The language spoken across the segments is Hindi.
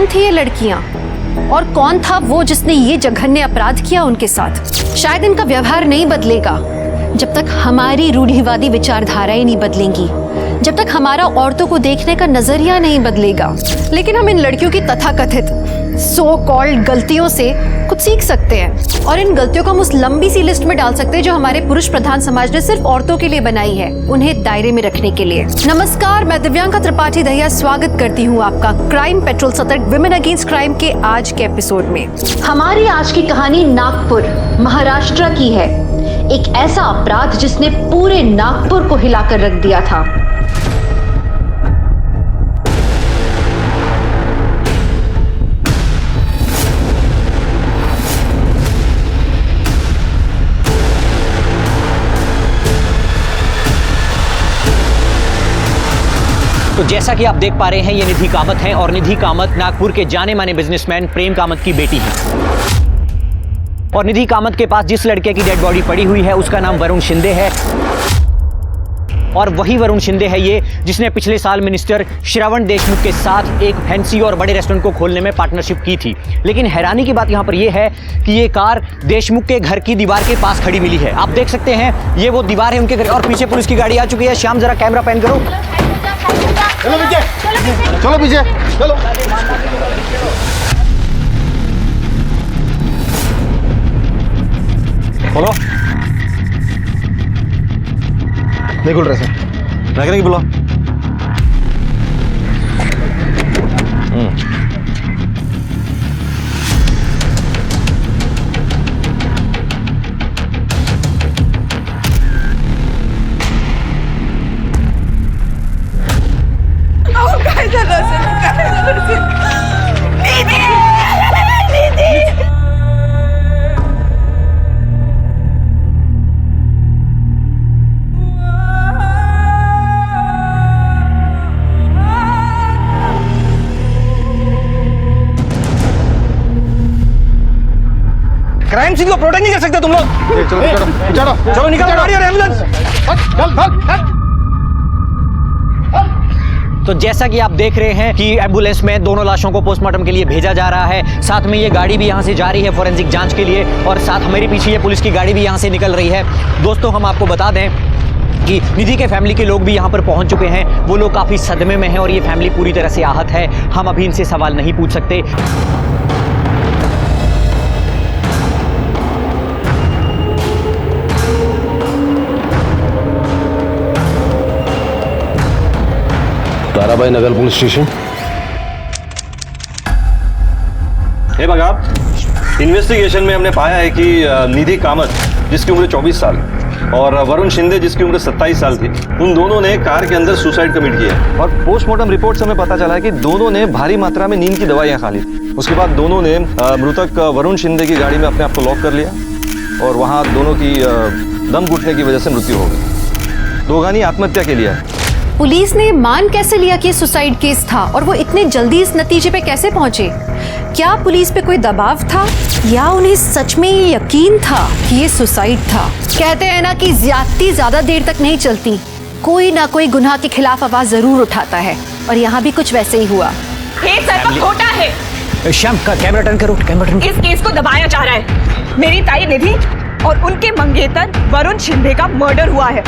कौन थी ये लड़कियां और कौन था वो जिसने ये जघन्य अपराध किया उनके साथ? शायद इनका व्यवहार नहीं बदलेगा जब तक हमारी रूढ़िवादी विचारधाराएं नहीं बदलेंगी, जब तक हमारा औरतों को देखने का नजरिया नहीं बदलेगा। लेकिन हम इन लड़कियों की तथाकथित सो कॉल्ड गलतियों से कुछ सीख सकते हैं और इन गलतियों को हम उस लंबी सी लिस्ट में डाल सकते हैं जो हमारे पुरुष प्रधान समाज ने सिर्फ औरतों के लिए बनाई है, उन्हें दायरे में रखने के लिए। नमस्कार, मैं दिव्यांका त्रिपाठी दहिया स्वागत करती हूँ आपका क्राइम पेट्रोल सतर्क विमेन अगेंस्ट क्राइम के आज के एपिसोड में। हमारी आज की कहानी नागपुर महाराष्ट्र की है। एक ऐसा अपराध जिसने पूरे नागपुर को हिलाकर रख दिया था। तो जैसा कि आप देख पा रहे हैं, ये निधि कामत हैं और निधि कामत नागपुर के जाने माने बिजनेसमैन प्रेम कामत की बेटी है। और निधि कामत के पास जिस लड़के की डेड बॉडी पड़ी हुई है उसका नाम वरुण शिंदे है। और वही वरुण शिंदे है ये जिसने पिछले साल मिनिस्टर श्रवण देशमुख के साथ एक फैंसी और बड़े रेस्टोरेंट को खोलने में पार्टनरशिप की थी। लेकिन हैरानी की बात यहाँ पर यह है कि ये कार देशमुख के घर की दीवार के पास खड़ी मिली है। आप देख सकते हैं ये वो दीवार है उनके घर और पीछे पुलिस की गाड़ी आ चुकी है। श्याम जरा कैमरा पैन करो। चलो पीछे, चलो पीछे, चलो। बोलो। नहीं खुल रहा सर। रख रही बोलो। क्राइम सीन को प्रोटेक्ट नहीं कर सकते तुम लोग। चलो चलो चलो चलो निकलो गाड़ी और एम्बुलेंस। चल भाग। तो जैसा कि आप देख रहे हैं कि एम्बुलेंस में दोनों लाशों को पोस्टमार्टम के लिए भेजा जा रहा है। साथ में ये गाड़ी भी यहाँ से जा रही है फोरेंसिक जांच के लिए और साथ हमारे पीछे ये पुलिस की गाड़ी भी यहाँ से निकल रही है। दोस्तों, हम आपको बता दें कि निधि के फैमिली के लोग भी यहाँ पर पहुँच चुके हैं। वो लोग काफ़ी सदमे में हैं और ये फैमिली पूरी तरह से आहत है। हम अभी इनसे सवाल नहीं पूछ सकते। ताराबाई नगर पुलिस स्टेशन। हे बघा, इन्वेस्टिगेशन में हमने पाया है कि निधि कामत जिसकी उम्र 24 साल और वरुण शिंदे जिसकी उम्र 27 साल थी, उन दोनों ने कार के अंदर सुसाइड कमिट किया है। और पोस्टमार्टम रिपोर्ट से हमें पता चला है कि दोनों ने भारी मात्रा में नींद की दवाइयां खा ली। उसके बाद दोनों ने मृतक वरुण शिंदे की गाड़ी में अपने आप को लॉक कर लिया और वहां दोनों की दम घुटने की वजह से मृत्यु हो गई। दोगानी आत्महत्या के लिए है। पुलिस ने मान कैसे लिया कि सुसाइड केस था और वो इतने जल्दी इस नतीजे पे कैसे पहुंचे? क्या पुलिस पे कोई दबाव था या उन्हें सच में ये यकीन था कि ये सुसाइड था? कहते हैं ना कि ज्यादती ज्यादा देर तक नहीं चलती, कोई ना कोई गुनाह के खिलाफ आवाज जरूर उठाता है और यहाँ भी कुछ वैसे ही हुआ। खोटा है। श्याम का कैमरा टर्न करो, कैमरा टर्न। इस केस को दबाया जा रहा है। मेरी ताई निधि और उनके मंगेतर वरुण शिंदे का मर्डर हुआ है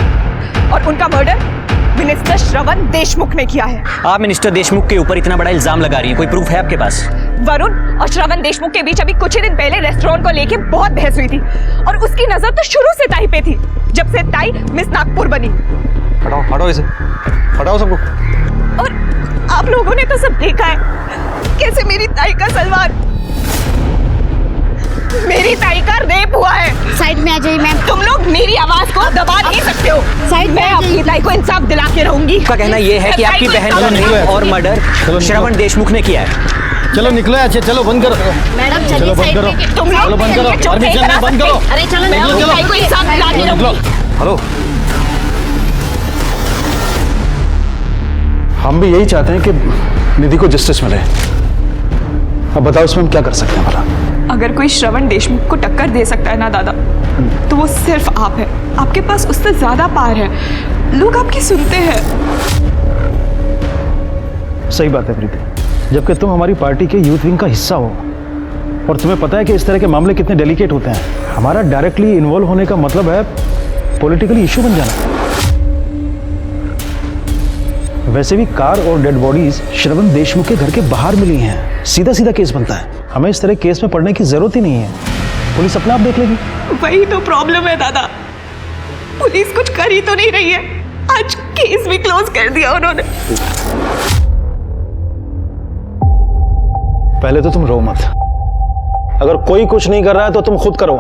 और उनका मर्डर मिनिस्टर श्रवण देशमुख ने किया है। आप मिनिस्टर देशमुख के ऊपर इतना बड़ा इल्जाम लगा रही हैं, कोई प्रूफ है आपके पास? वरुण और श्रवण देशमुख के बीच अभी कुछ ही दिन पहले रेस्टोरेंट को लेके बहुत बहस हुई थी और उसकी नजर तो शुरू से ताई पे थी, जब से ताई मिस नागपुर बनी। हटाओ हटाओ इसे, हटाओ सबको। और आप लोगों ने तो सब देखा है कैसे मेरी ताई का सलवार, मेरी ताई का रेप हुआ है। साइड में आ जाइए मैम। तुम लोग मेरी आवाज को दबा नहीं सकते हो। साइड में मैं अपनी ताई को इंसाफ दिला के रहूंगी। का कहना यह है कि आपकी बहन ने और मर्डर श्रवण देशमुख ने किया है। चलो निकलो अच्छे, चलो बंद करो मैडम चलो चलिए बंद साइड करो, में। तुम चलो लोग बंद करो, चुप नहीं परमिशन करा बंद सकते। करो। अरे चलो मैं निकलो, अपनी ताई को इंसाफ दिला के रहूंगी। हेलो, हम भी यही चाहते हैं कि निधि को जस्टिस मिले। अब बताओ इसमें हम क्या कर सकते हैं भला? अगर कोई श्रवण देशमुख को टक्कर दे सकता है ना दादा, तो वो सिर्फ आप है। आपके पास उससे ज्यादा पावर है, लोग आपकी सुनते हैं। सही बात है प्रीति, जबकि तुम हमारी पार्टी के यूथ विंग का हिस्सा हो और तुम्हें पता है कि इस तरह के मामले कितने डेलिकेट होते हैं। हमारा डायरेक्टली इन्वॉल्व होने का मतलब है पॉलिटिकली इशू बन जाना। वैसे भी कार और डेड बॉडीज श्रवण देशमुख के घर के बाहर मिली हैं, सीधा सीधा केस बनता है। हमें इस तरह केस में पड़ने की जरूरत ही नहीं है, पुलिस अपने आप देख लेगी। वही तो प्रॉब्लम है दादा, पुलिस कुछ कर ही तो नहीं रही है। आज केस भी क्लोज कर दिया उन्होंने। पहले तो तुम रो मत, अगर कोई कुछ नहीं कर रहा है तो तुम खुद करो।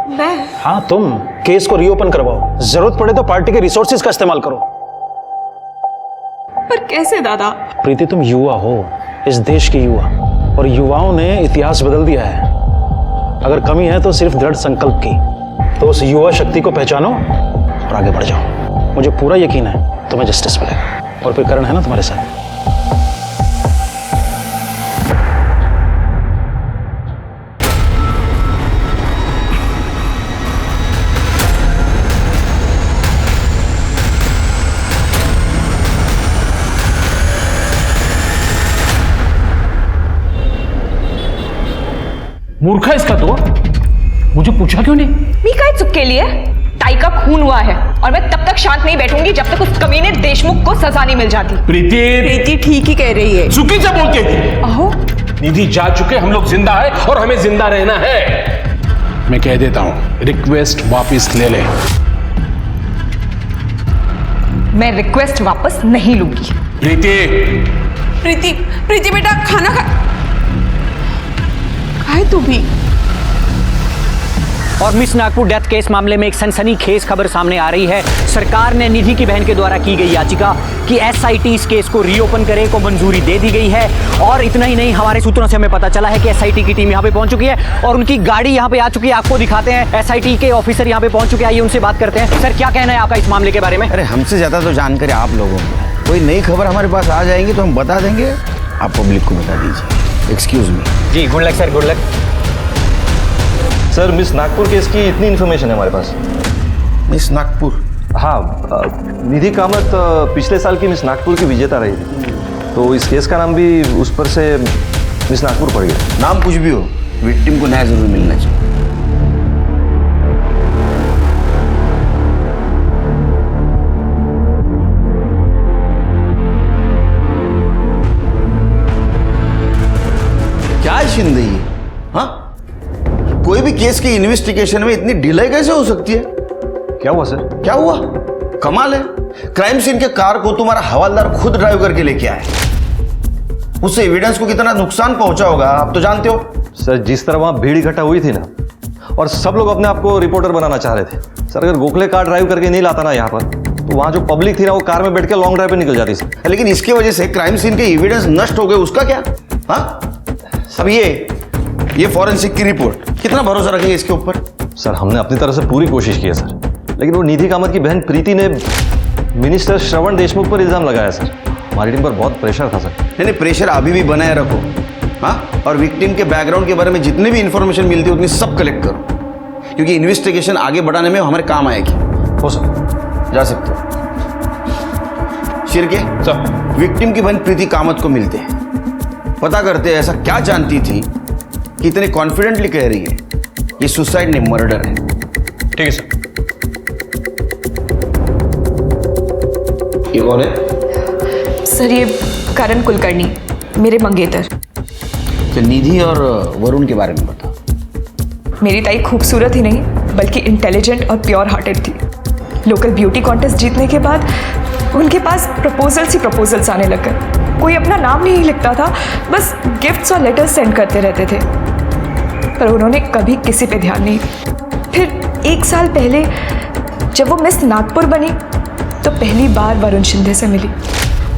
मैं? हाँ तुम केस को रीओपन करवाओ, जरूरत पड़े तो पार्टी के रिसोर्सेज का इस्तेमाल करो। पर कैसे दादा? प्रीति तुम युवा हो, इस देश की युवा, और युवाओं ने इतिहास बदल दिया है। अगर कमी है तो सिर्फ दृढ़ संकल्प की। तो उस युवा शक्ति को पहचानो और आगे बढ़ जाओ। मुझे पूरा यकीन है तुम्हें जस्टिस मिलेगा। और फिर करण है ना तुम्हारे साथ। मूर्ख है इसका तो, मुझे पूछा क्यों नहीं? मी काय चुप के लिए ताई का खून हुआ है और मैं तब तक शांत नहीं बैठूंगी जब तक उस कमीने देशमुख को सजा नहीं मिल जाती। प्रीति ठीक ही कह रही है। चुकी से बोलती थी। अहो, निधि जा चुके, हम लोग जिंदा है और हमें जिंदा रहना है। मैं कह देता हूं, रिक्वेस्ट वापस ले ले। मैं रिक्वेस्ट वापस नहीं लूंगी। प्रीति प्रीति बेटा खाना खा। खाए तू भी। और मिस नागपुर डेथ केस मामले में एक सनसनीखेज खबर सामने आ रही है। सरकार ने निधि की बहन के द्वारा की गई याचिका कि एसआईटी इस केस को रीओपन करे को मंजूरी दे दी गई है। और इतना ही नहीं, हमारे सूत्रों से हमें पता चला है कि एसआईटी की टीम यहाँ पे पहुंच चुकी है और उनकी गाड़ी यहाँ पे आ चुकी है। आपको दिखाते हैं, एसआईटी के ऑफिसर यहाँ पे पहुंच चुके हैं। आइए उनसे बात करते हैं। सर, क्या कहना है आपका इस मामले के बारे में? अरे हमसे ज्यादा तो जानकारी आप लोगों को। कोई नई खबर हमारे पास आ जाएंगी तो हम बता देंगे, आप पब्लिक को बता दीजिए। Excuse me. जी, good luck sir, good luck. Sir, miss Nagpur case की इतनी इन्फॉर्मेशन है हमारे पास। मिस नागपुर? हाँ, निधि कामत पिछले साल की मिस नागपुर की विजेता रही थी, तो इस केस का नाम भी उस पर से मिस नागपुर पड़ गया। नाम कुछ भी हो, विक्टिम को न्याय जरूर मिलना चाहिए। क्या है शिंदे ये? हाँ, कोई भी केस की इन्वेस्टिगेशन में इतनी डिले कैसे हो सकती है? क्या हुआ सर? क्या हुआ? कमाल है, क्राइम सीन के कार को तुम्हारा हवालदार खुद ड्राइव करके लेके आया। उससे एविडेंस को कितना नुकसान पहुंचा होगा आप तो जानते हो। सर, जिस तरह वहां भीड़ इकट्ठा हुई थी ना, और सब लोग अपने आप को रिपोर्टर बनाना चाह रहे थे सर, अगर गोखले कार ड्राइव करके नहीं लाता ना यहाँ पर, तो वहां जो पब्लिक थी ना, वो कार में बैठ के लॉन्ग ड्राइव पे निकल जाती सर। लेकिन इसकी वजह से क्राइम सीन के एविडेंस नष्ट हो गए, उसका क्या? हाँ, अब ये फॉरेंसिक की रिपोर्ट, कितना भरोसा रखेंगे इसके ऊपर? सर, हमने अपनी तरफ से पूरी कोशिश की है सर, लेकिन वो निधि कामत की बहन प्रीति ने मिनिस्टर श्रवण देशमुख पर इल्जाम लगाया सर। हमारी टीम पर बहुत प्रेशर था सर। नहीं, प्रेशर अभी भी बनाए रखो। हाँ, और विक्टिम के बैकग्राउंड के बारे में जितनी भी इंफॉर्मेशन मिलती है उतनी सब कलेक्ट करो, क्योंकि इन्वेस्टिगेशन आगे बढ़ाने में हमारे काम आएगी। हो सर, जा सकते हो। शिरके सर, विक्टिम की बहन प्रीति कामत को मिलते हैं, पता करते हैं ऐसा क्या जानती थी कि इतने कॉन्फिडेंटली कह रही है ये सुसाइड नहीं मर्डर है। ठीक है सर। ये कौन है? सर, ये करण कुलकर्णी, मेरे मंगेतर। तो निधि और वरुण के बारे में बता। मेरी ताई खूबसूरत ही नहीं बल्कि इंटेलिजेंट और प्योर हार्टेड थी। लोकल ब्यूटी कॉन्टेस्ट जीतने के बाद उनके पास प्रपोजल्स आने लग गए। कोई अपना नाम नहीं लिखता था, बस गिफ्ट्स और लेटर्स सेंड करते रहते थे, पर उन्होंने कभी किसी पे ध्यान नहीं। फिर 1 साल पहले जब वो मिस नागपुर बनी तो पहली बार वरुण शिंदे से मिली।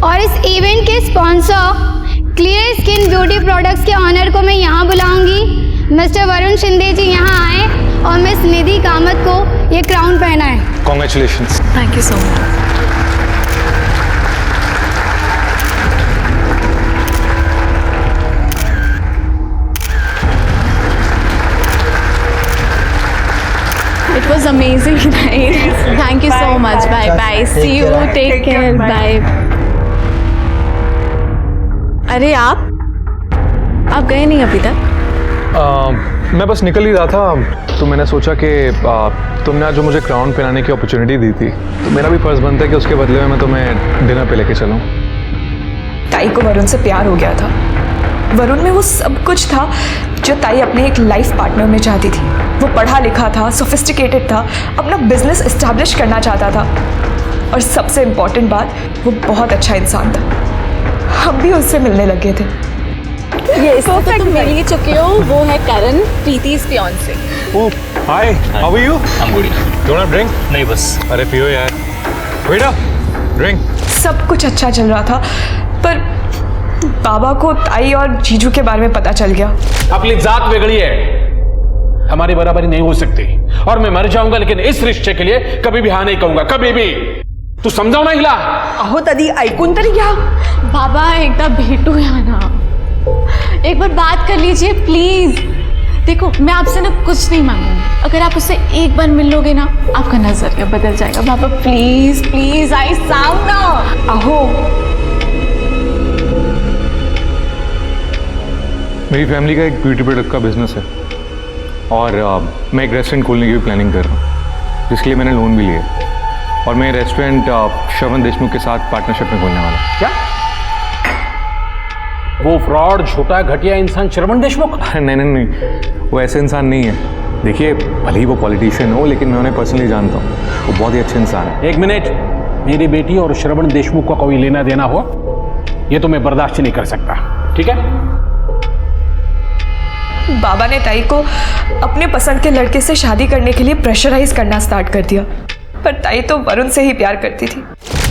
और इस इवेंट के sponsor clear skin beauty products के ऑनर को मैं यहाँ बुलाऊंगी। मिस्टर वरुण शिंदे जी यहाँ आए और मिस निधि कामत को ये क्राउन पहनाएं। Congratulations. Thank you so much. It was amazing night. Thank you so much. Bye bye. See you. Take care. Bye. अरे आप गए नहीं अभी तक? मैं बस निकल ही रहा था, तो मैंने सोचा कि तुमने आज जो मुझे क्राउन पहनाने की अपॉर्चुनिटी दी थी, तो मेरा भी फर्ज बनता है कि उसके बदले में मैं तुम्हें डिनर पे लेके चलूं। ताई को वरुण से प्यार हो गया था। वरुण में वो सब कुछ था जो ताई अपने एक लाइफ पार्टनर में चाहती थी। वो पढ़ा लिखा था, सोफिस्टिकेटेड था, अपना बिजनेस एस्टैब्लिश करना चाहता था, और सबसे इम्पोर्टेंट बात, वो बहुत अच्छा इंसान था। हम भी उससे मिलने लगे थे। ये इसको तो तुम मिल ही चुके हो, वो है Karan, Preeti's fiancé। Oh hi, how are you? I am good. Do not drink? नहीं बस। अरे पियो यार। Wait up, drink. सब कुछ अच्छा चल रहा था, पर बाबा को ताई और जीजू के बारे में पता चल गया। अपनी जात बिगड़ी है, हमारी बराबरी नहीं हो सकती, और मैं मर जाऊंगा लेकिन इस रिश्ते के लिए कभी भी हाँ नहीं कहूंगा, कभी भी। तू समजाव ना हिला। अहो दादी, ऐकून तरी घ्या। बाबा एकदा भेटूया ना, एक बार बात कर लीजिए प्लीज। देखो मैं आपसे ना कुछ नहीं मांगूंगी, अगर आप उससे एक बार मिल लोगे ना, आपका नजरिया बदल जाएगा। बाबा प्लीज प्लीज, आई साउंड ना। अहो मेरी फैमिली का एक ब्यूटी प्रोडक्ट का बिजनेस है, और मैं एक रेस्टोरेंट खोलने की भी प्लानिंग कर रहा हूँ, जिसके लिए मैंने लोन भी लिया, और मैं रेस्टोरेंट श्रवण देशमुख के साथ पार्टनरशिप में खोलने वाला हूँ। क्या? वो फ्रॉड, झूठा, घटिया इंसान श्रवण देशमुख? नहीं नहीं नहीं, वो ऐसे इंसान नहीं है। देखिए, भले ही वो पॉलिटिशियन हो, लेकिन मैं उन्हें पर्सनली जानता हूँ, वो बहुत ही अच्छे इंसान है। एक मिनट, मेरी बेटी और श्रवण देशमुख का कोई लेना देना हो, ये तो मैं बर्दाश्त नहीं कर सकता, ठीक है? बाबा ने ताई को अपने पसंद के लड़के से शादी करने के लिए प्रेशराइज करना स्टार्ट कर दिया, पर ताई तो वरुण से ही प्यार करती थी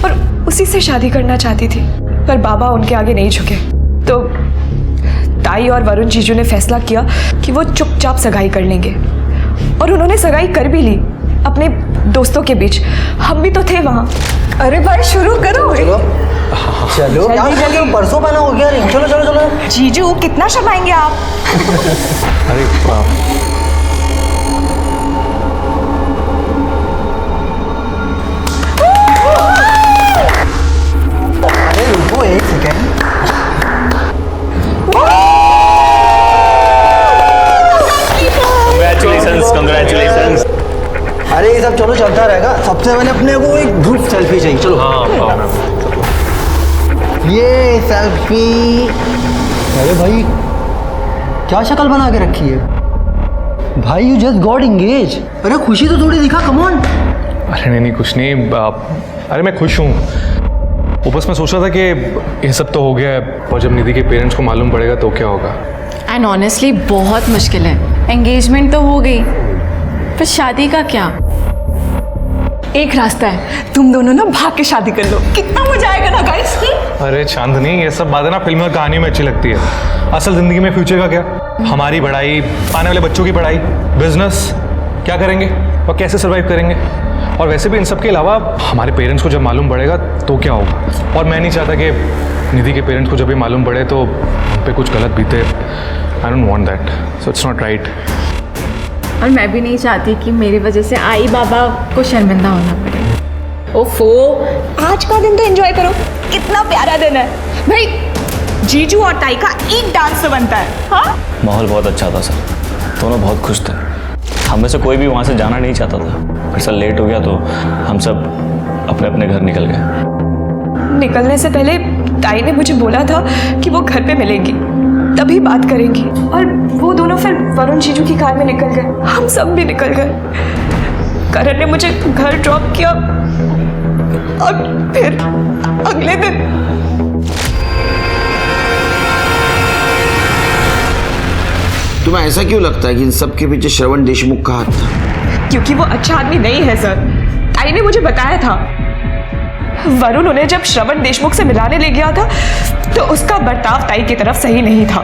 और उसी से शादी करना चाहती थी, पर बाबा उनके आगे नहीं झुके। तो ताई और वरुण जीजू ने फैसला किया कि वो चुपचाप सगाई कर लेंगे, और उन्होंने सगाई कर भी ली अपने दोस्तों के बीच। हम भी तो थे वहाँ। अरे भाई शुरू करो। चलो परसों बना हो गया रिंग। चलो चलो चलो। जीजू कितना शर्माएंगे आप? अरे अरे रुको एक सेकेंड। Congratulations. अरे ये सब चलो चलता रहेगा, सबसे पहले अपने को एक ग्रुप सेल्फी चाहिए। चलो ये सेल्फी। अरे भाई क्या शक्ल बना के रखी है भाई, यू जस्ट गॉट एंगेज। अरे खुशी तो थोड़ी दिखा, कम ऑन। अरे नहीं कुछ नहीं, अरे मैं खुश हूँ। वो बस मैं सोच रहा था कि ये सब तो हो गया है, और जब निधि के पेरेंट्स को मालूम पड़ेगा तो क्या होगा। एंड ऑनेस्टली बहुत मुश्किल है। एंगेजमेंट तो हो गई, पर शादी का क्या? एक रास्ता है, तुम दोनों ना भाग के शादी कर लो, कितना मजा आएगा ना गाइस। अरे चांदनी, ये सब बातें ना फिल्म और कहानी में अच्छी लगती है, असल जिंदगी में फ्यूचर का क्या? हमारी पढ़ाई, आने वाले बच्चों की पढ़ाई, बिजनेस, क्या करेंगे और कैसे सर्वाइव करेंगे? और वैसे भी इन सब के अलावा हमारे पेरेंट्स को जब मालूम पड़ेगा तो क्या होगा? और मैं नहीं चाहता कि निधि के पेरेंट्स को जब भी मालूम पड़े तो उन पे कुछ गलत बीते। I don't want that, so it's not right. और मैं भी नहीं चाहती कि मेरी वजह से आई बाबा को शर्मिंदा होना पड़े। ओफो, आज का दिन तो एंजॉय करो, कितना प्यारा दिन है भाई। जीजू और ताई का एक डांस तो बनता है। हाँ, माहौल बहुत अच्छा था सर, दोनों बहुत खुश थे। हम में से कोई भी वहाँ से जाना नहीं चाहता था, फिर सर लेट हो गया तो हम सब अपने अपने घर निकल गए। निकलने से पहले ताई ने मुझे बोला था कि वो घर पे मिलेंगी, तभी बात करेंगी, और वो दोनों फिर वरुण जीजू की कार में निकल गए। हम सब भी निकल गए। करण ने मुझे घर ड्रॉप किया, और फिर अगले दिन तुम्हें ऐसा क्यों लगता है कि इन सब के पीछे श्रवण देशमुख का हाथ था? क्योंकि वो अच्छा आदमी नहीं है सर, ताई ने मुझे बताया था। वरुण उन्हें जब श्रवण देशमुख से मिलाने ले गया था तो उसका बर्ताव ताई की तरफ सही नहीं था।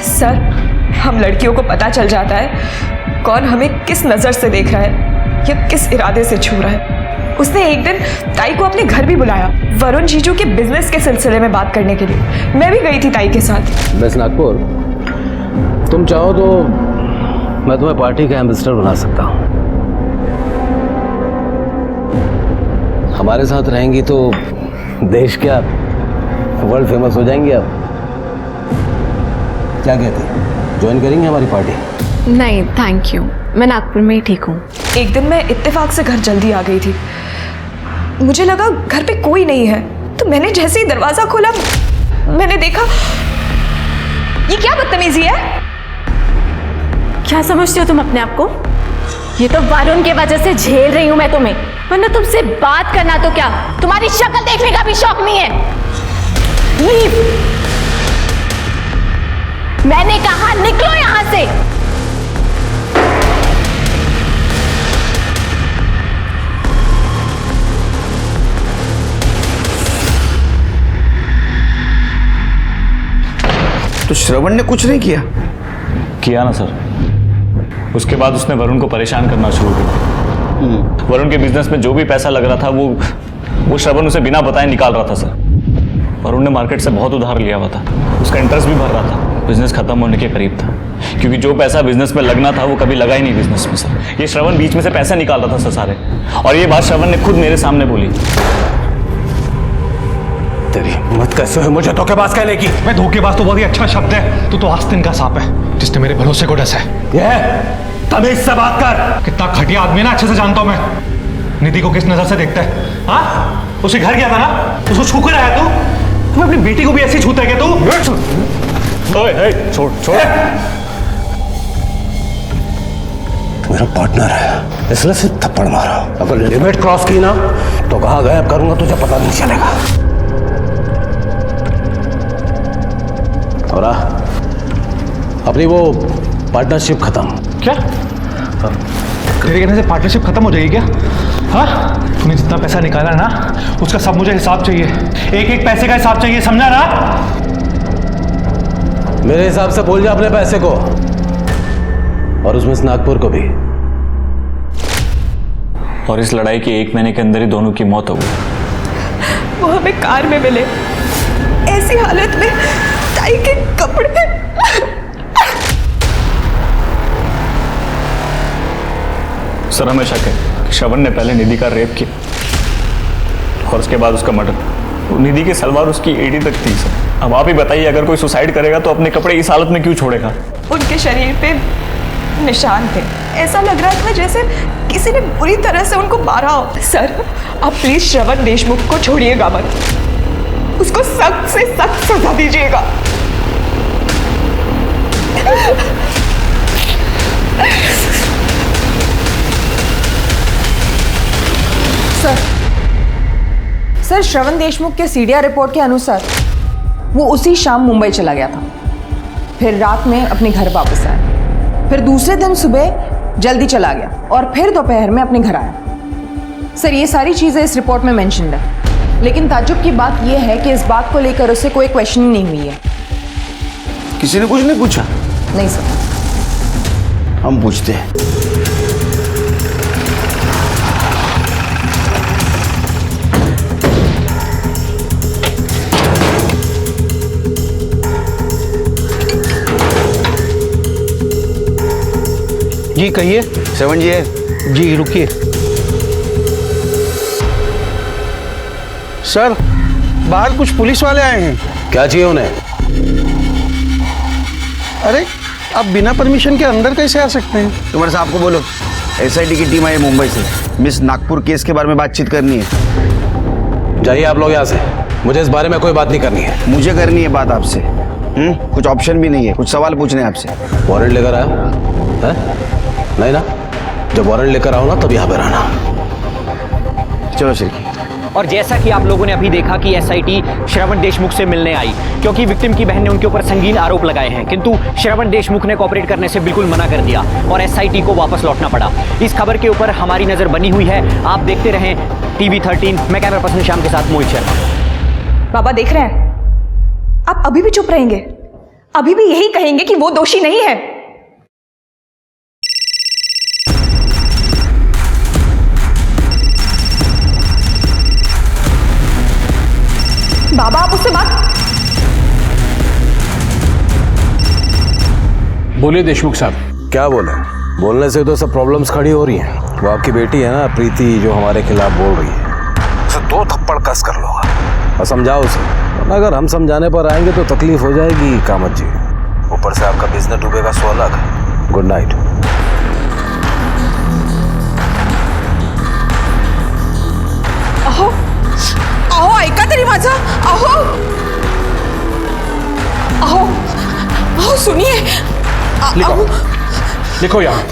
सर, हम लड़कियों को पता चल जाता है कौन हमें किस नज़र से देख रहा है या किस इरादे से छू रहा है। उसने एक दिन ताई को अपने घर भी बुलाया, वरुण जीजू के बिजनेस के सिलसिले में बात करने के लिए। मैं भी गई थी ताई के साथ। मिस नागपुर, तुम चाहो तो मैं तुम्हें पार्टी का एम्बेसडर बना सकता हूँ। हमारे साथ रहेंगी तो देश क्या, वर्ल्ड फेमस हो जाएंगे आप। क्या कहती, ज्वाइन करेंगे हमारी पार्टी? नहीं थैंक यू, मैं नागपुर में ही ठीक हूँ। एक दिन मैं इत्तेफाक से घर जल्दी आ गई थी। मुझे लगा घर पे कोई नहीं है, तो मैंने जैसे ही दरवाजा खोला मैंने देखा, ये क्या बदतमीजी है? क्या समझती हो तुम अपने आप को? ये तो वरुण के वजह से झेल रही हूं मैं तुम्हें, वरना तुमसे बात करना तो क्या, तुम्हारी शक्ल देखने का भी शौक नहीं है। लीव। मैंने कहा निकलो यहां से। तो श्रवण ने कुछ नहीं किया ना सर। उसके बाद उसने वरुण को परेशान करना शुरू कर दिया। वरुण के बिजनेस में जो भी पैसा लग रहा था वो श्रवण उसे बिना बताए निकाल रहा था सर। वरुण ने मार्केट से बहुत उधार लिया हुआ था, उसका इंटरेस्ट भी भर रहा था। बिजनेस खत्म होने के करीब था, क्योंकि जो पैसा बिजनेस में लगना था वो कभी लगा ही नहीं बिजनेस में सर। ये श्रवण बीच में से पैसे निकाल रहा था सर सारे, और ये बात श्रवण ने खुद मेरे सामने बोली। तेरी हिम्मत कैसे हुई मुझे धोखेबाज कहने की? मैं धोखेबाज तो बहुत ही अच्छा शब्द है। तू तो आस्तीन का सांप है जिसने मेरे भरोसे को डसा है। ये तमीज से बात कर। कितना घटिया आदमी ना, अच्छे से जानता हूं मैं। निधि को किस नजर से देखता है? हाँ, उसे घर गया था ना, उसको छू कर आया तू? तू अपनी बेटी को भी ऐसी छूता है क्या तू? ओए, छोड़ छोड़। मेरा पार्टनर है, इसलिए सिर्फ थप्पड़ मारा। अगर लिमिट क्रॉस की ना तो कहाँ गायब करूंगा तुझे पता नहीं चलेगा। और अपनी वो पार्टनरशिप खत्म। क्या? तेरे कहने से पार्टनरशिप खत्म हो जाएगी क्या? हाँ, तूने जितना पैसा निकाला ना उसका सब मुझे हिसाब चाहिए। एक एक पैसे का हिसाब चाहिए, समझा ना? मेरे हिसाब से बोल जा अपने पैसे को, और उसमें से नागपुर को भी। और इस लड़ाई के 1 महीने के अंदर ही दोनों की मौत हो गई। वो हमें कार में मिले, ऐसी हालत में टाई के कपड़े। सर हमें शक है कि श्रवण ने पहले निधि का रेप किया और उसके बाद उसका मर्डर। निधि की सलवार उसकी एड़ी तक थी सर। अब आप ही बताइए, अगर कोई सुसाइड करेगा तो अपने कपड़े इस हालत में क्यों छोड़ेगा? उनके शरीर पे निशान थे, ऐसा लग रहा था जैसे किसी ने बुरी तरह से उनको मारा हो। सर आप प्लीज श्रवण देशमुख को छोड़िएगा मत, उसको सख्त से सख्त सजा दीजिएगा। सर श्रवण देशमुख के सीडीआर रिपोर्ट के अनुसार वो उसी शाम मुंबई चला गया था, फिर रात में अपने घर वापस आया, फिर दूसरे दिन सुबह जल्दी चला गया और फिर दोपहर में अपने घर आया। सर ये सारी चीज़ें इस रिपोर्ट में मेंशन्ड है, लेकिन ताज्जुब की बात यह है कि इस बात को लेकर उसे कोई क्वेश्चनिंग नहीं हुई है। किसी ने कुछ नहीं पूछा? नहीं सर। हम पूछते हैं। जी कहिए। श्रवण जी है? जी रुकिए। सर बाहर कुछ पुलिस वाले आए हैं। क्या चाहिए उन्हें? अरे आप बिना परमिशन के अंदर कैसे आ सकते हैं? तुम्हारे साहब को बोलो, एसआईटी की टीम आई है मुंबई से, मिस नागपुर केस के बारे में बातचीत करनी है। जाइए आप लोग यहाँ से, मुझे इस बारे में कोई बात नहीं करनी है। मुझे करनी है बात आपसे। कुछ ऑप्शन भी नहीं है, कुछ सवाल पूछने हैं आपसे। वारंट लेकर आया है? नहीं ना, जब वारंट लेकर आओ ना तब यहाँ पर आना। चलो श्री। और जैसा कि आप लोगों ने अभी देखा कि एसआईटी श्रवण देशमुख से मिलने आई, क्योंकि विक्टिम की बहन ने उनके ऊपर संगीन आरोप लगाए हैं, किंतु श्रवण देशमुख ने कोऑपरेट करने से बिल्कुल मना कर दिया और एसआईटी को वापस लौटना पड़ा। इस खबर के ऊपर हमारी नजर बनी हुई है। आप देखते रहें TV13। मैं कैमरा पर्सन श्याम के साथ मोहित शर्मा। बाबा देख रहे हैं, आप अभी भी चुप रहेंगे? अभी भी यही कहेंगे कि वो दोषी नहीं है? बाबा आप उससे बात। बोलिए देशमुख साहब। क्या बोले? बोलने से तो सब प्रॉब्लम्स खड़ी हो रही हैं। वो आपकी बेटी है ना प्रीति, जो हमारे खिलाफ बोल रही है, उसे 2 थप्पड़ कस कर लो और समझाओ उसे, वरना अगर हम समझाने पर आएंगे तो तकलीफ हो जाएगी कामत जी। वो ऊपर से आपका बिजनेस डूबेगा, सो अलग। Good night. अहो अहो ऐका तरी माझं, अहो अहो अहो सुनिए। लिखो लिखो यार,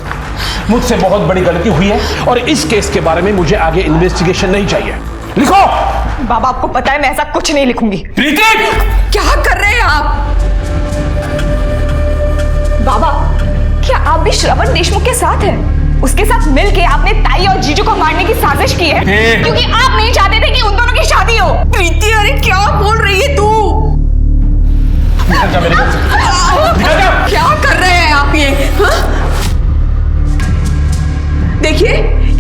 मुझसे बहुत बड़ी गलती हुई है और इस केस के बारे में मुझे आगे इन्वेस्टिगेशन नहीं चाहिए। लिखो। बाबा आपको पता है मैं ऐसा कुछ नहीं लिखूंगी। प्रीति! क्या कर रहे हैं आप? बाबा क्या आप भी श्रवण देशमुख के साथ हैं? उसके साथ मिलके आपने ताई और जीजू को मारने की साजिश की है क्योंकि आप नहीं चाहते थे कि उन दोनों की शादी हो। प्रीति अरे क्या बोल रही है तू? निकल जा मेरे घर से। निकल जा। क्या कर रहे हैं आप ये? देखिए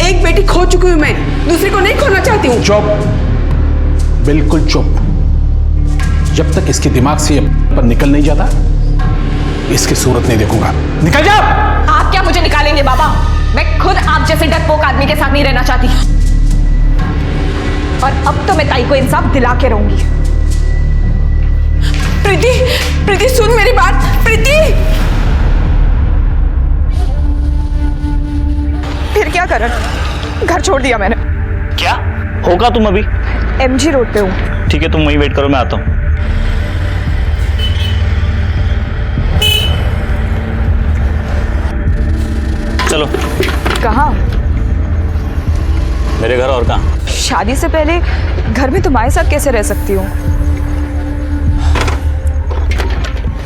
एक बेटी खो चुकी हूं मैं, दूसरी को नहीं खोना चाहती हूँ। चुप, बिल्कुल चुप। जब तक इसके दिमाग से पर निकल नहीं जाता इसकी सूरत नहीं देखूंगा। निकल जा। आप क्या मुझे निकालेंगे बाबा? मैं खुद आप जैसे डरपोक आदमी के साथ नहीं रहना चाहती और अब तो मैं ताई को इंसाफ दिला के रहूंगी। प्रीति प्रीति सुन मेरी बात। प्रीति फिर क्या करण, घर छोड़ दिया मैंने। क्या होगा? तुम अभी MG रोड पे हूँ। ठीक है, तुम वहीं वेट करो, मैं आता हूँ। चलो। कहाँ? मेरे घर, और कहाँ? शादी से पहले घर में तुम्हारे साथ कैसे रह सकती हूँ?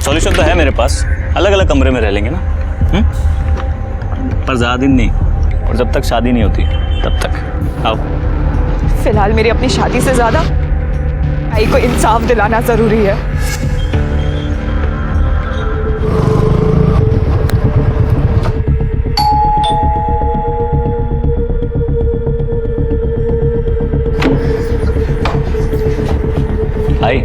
सॉल्यूशन तो है मेरे पास, अलग अलग कमरे में रह लेंगे ना। पर ज्यादा दिन नहीं, और जब तक शादी नहीं होती तब तक। आओ। फिलहाल मेरी अपनी शादी से ज्यादा ताई को इंसाफ दिलाना जरूरी है। आई।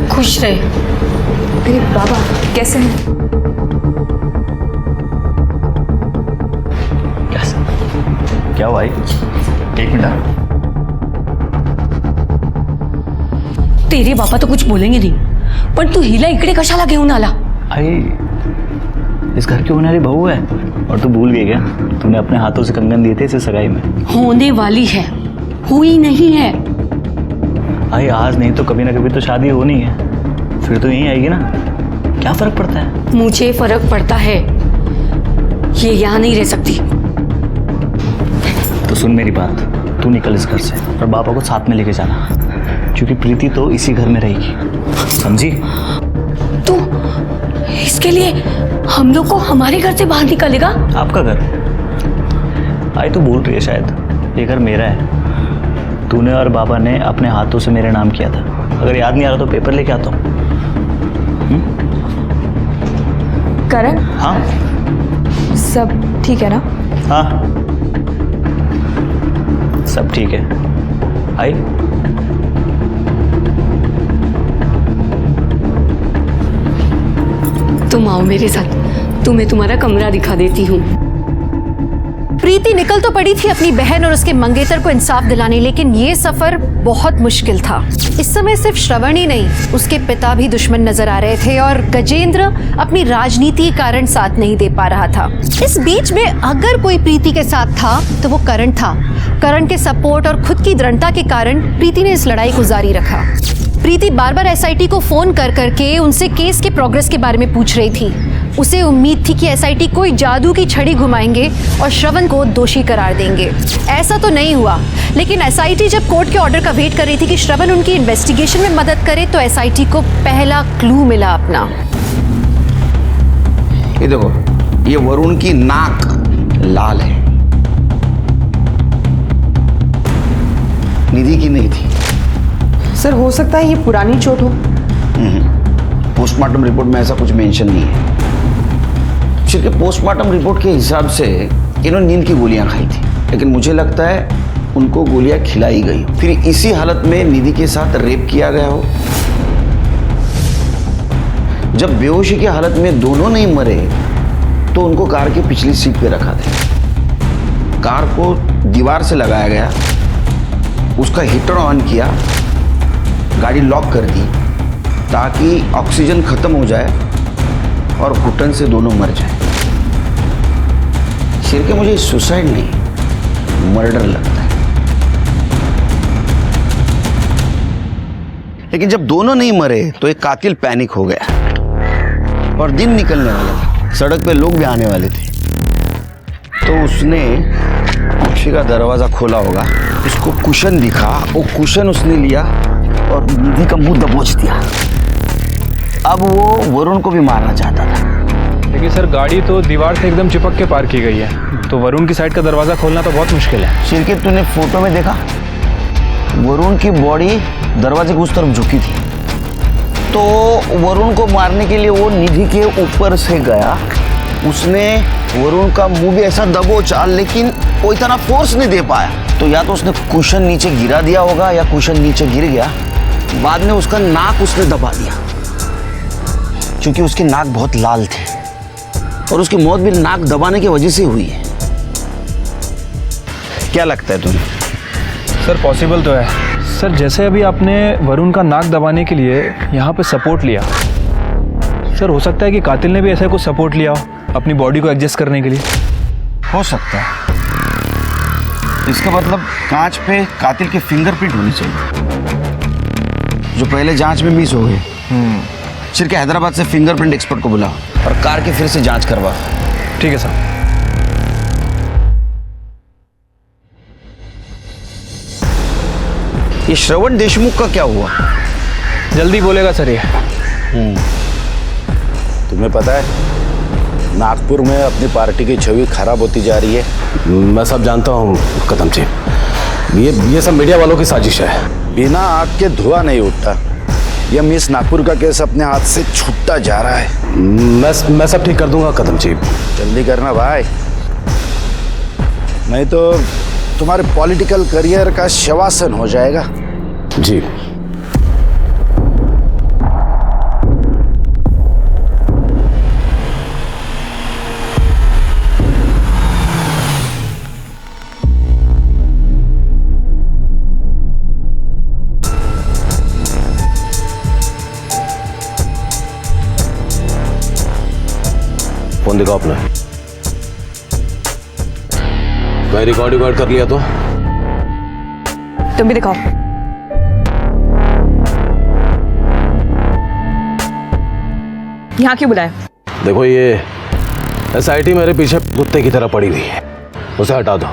खुश रहे। अरे बाबा कैसे हैं? क्या हुआ? एक मिनट। तेरे बाबा तो कुछ बोलेंगे नहीं, पण तू हिला इकडे कशाला घेऊन आला? आई इस घर की होने वाली बहू है, और तू भूल गई क्या? तूने अपने हाथों से कंगन दिए थे इसे सगाई में। होने वाली है, हुई नहीं है। आई आज नहीं तो कभी ना कभी तो शादी होनी है, फिर तो यहीं आएगी ना। क्या फर्क पड़ता है? मुझे फर्क पड़ता है, ये यहाँ नहीं रह सकती। तो सुन मेरी बात, तू निकल इस घर से और पापा को साथ में लेके जाना, क्योंकि प्रीति तो इसी घर में रहेगी, समझी? तू इसके लिए हम लोग को हमारे घर से बाहर निकालेगा? आपका घर? आई तो भूल रही है शायद, ये घर मेरा है। तूने और बाबा ने अपने हाथों से मेरे नाम किया था। अगर याद नहीं आ रहा तो पेपर लेके आता हूँ। करण? हाँ सब ठीक है ना? हाँ सब ठीक है। आई तुम आओ मेरे साथ, तुम्हें तुम्हारा कमरा दिखा देती हूँ। प्रीति निकल तो पड़ी थी अपनी बहन और उसके मंगेतर को इंसाफ दिलाने, लेकिन ये सफर बहुत मुश्किल था। इस समय सिर्फ श्रवण ही नहीं, उसके पिता भी दुश्मन नजर आ रहे थे और गजेंद्र अपनी राजनीति कारण साथ नहीं दे पा रहा था। इस बीच में अगर कोई प्रीति के साथ था तो वो करण था। करण के सपोर्ट और खुद की दृढ़ता के कारण प्रीति ने इस लड़ाई को जारी रखा। प्रीति बार बार SIT को फोन कर करके उनसे केस के प्रोग्रेस के बारे में पूछ रही थी। उसे उम्मीद थी कि SIT कोई जादू की छड़ी घुमाएंगे और श्रवण को दोषी करार देंगे। ऐसा तो नहीं हुआ, लेकिन SIT जब कोर्ट के ऑर्डर का वेट कर रही थी कि श्रवण उनकी इन्वेस्टिगेशन में मदद करे, तो SIT को पहला क्लू मिला अपना। ये देखो, ये वरुण की नाक लाल है, निधि की नहीं थी। सर हो सकता है ये पुरानी चोट हो। पोस्टमार्टम रिपोर्ट में ऐसा कुछ मेंशन नहीं है। क्योंकि पोस्टमार्टम रिपोर्ट के हिसाब से इन्होंने नींद की गोलियां खाई थी, लेकिन मुझे लगता है उनको गोलियां खिलाई गई, फिर इसी हालत में निधि के साथ रेप किया गया हो। जब बेहोशी की हालत में दोनों नहीं मरे तो उनको कार की पिछली सीट पे रखा था। कार को दीवार से लगाया गया, उसका हीटर ऑन किया, गाड़ी लॉक कर दी ताकि ऑक्सीजन खत्म हो जाए और घुटन से दोनों मर जाए। शेर के मुझे सुसाइड नहीं, मर्डर लगता है। लेकिन जब दोनों नहीं मरे तो एक कातिल पैनिक हो गया और दिन निकलने वाला था, सड़क पे लोग भी आने वाले थे, तो उसने पक्षी का दरवाजा खोला होगा, उसको कुशन दिखा, वो कुशन उसने लिया और निधि का मुंह दबोच दिया। अब वो वरुण को भी मारना चाहता था। लेकिन सर गाड़ी तो दीवार से एकदम चिपक के पार की गई है, तो वरुण की साइड का दरवाजा खोलना तो बहुत मुश्किल है। शिरकेत, तूने फोटो में देखा वरुण की बॉडी दरवाजे की उस तरफ झुकी थी, तो वरुण को मारने के लिए वो निधि के ऊपर से गया, उसने वरुण का मुंह भी ऐसा दबोचा, लेकिन वो इतना फोर्स नहीं दे पाया, तो या तो उसने कुशन नीचे गिरा दिया होगा या कुशन नीचे गिर गया। बाद में उसका नाक उसने दबा दिया, क्योंकि उसके नाक बहुत लाल थे और उसकी मौत भी नाक दबाने की वजह से हुई है। क्या लगता है तुम्हें? सर पॉसिबल तो है सर, जैसे अभी आपने वरुण का नाक दबाने के लिए यहाँ पे सपोर्ट लिया, सर हो सकता है कि कातिल ने भी ऐसा कुछ सपोर्ट लिया हो अपनी बॉडी को एडजस्ट करने के लिए। हो सकता है। इसका मतलब कांच पे कातिल के फिंगरप्रिंट होनी चाहिए, जो पहले जांच में मिस हो गए। फिर के हैदराबाद से फिंगरप्रिंट एक्सपर्ट को बुलाओ और कार की फिर से जांच करवा। ठीक है सर। ये श्रवण देशमुख का क्या हुआ? जल्दी बोलेगा सर ये। तुम्हें पता है नागपुर में अपनी पार्टी की छवि खराब होती जा रही है। मैं सब जानता हूँ कदम जी, ये सब मीडिया वालों की साजिश है। बिना आग के धुआं नहीं उठता। यह मिस नागपुर का केस अपने हाथ से छूटता जा रहा है। मैं सब ठीक कर दूंगा कदम जी। जल्दी करना भाई, नहीं तो तुम्हारे पॉलिटिकल करियर का शवासन हो जाएगा। जी फोन दिखाओ अपना। मैं रिकॉर्ड कर लिया तो तुम भी दिखाओ। यहाँ क्यों बुलाया? देखो ये SIT मेरे पीछे कुत्ते की तरह पड़ी हुई है, उसे हटा दो